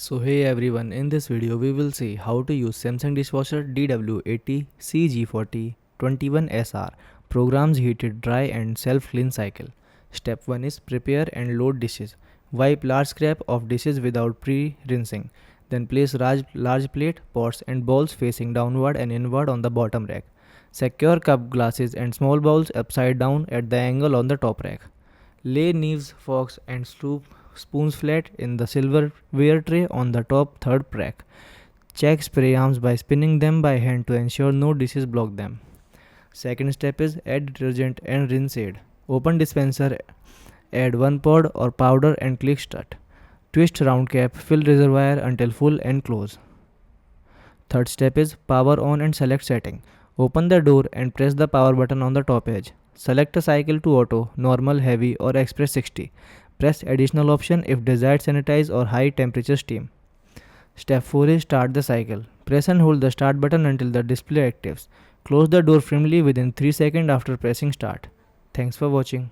So hey everyone, in this video we will see how to use Samsung Dishwasher DW80CG4021SR programs heated dry and self-clean cycle. Step 1 is prepare and load dishes. Wipe large scrap of dishes without pre-rinsing. Then place large plate, pots and bowls facing downward and inward on the bottom rack. Secure cup glasses and small bowls upside down at the angle on the top rack. Lay knives, forks and spoons flat in the silverware tray on the top third rack. Check spray arms by spinning them by hand to ensure no dishes block them. Second step is add detergent and rinse aid. Open dispenser, add one pod or powder and click start. Twist round cap, fill reservoir until full and close. Third step is power on and select setting. Open the door and press the power button on the top edge. Select a cycle to auto, normal, heavy or express 60. Press additional option if desired sanitize or high temperature steam. Step 4 is start the cycle. Press and hold the start button until the display actives. Close the door firmly within 3 seconds after pressing start. Thanks for watching.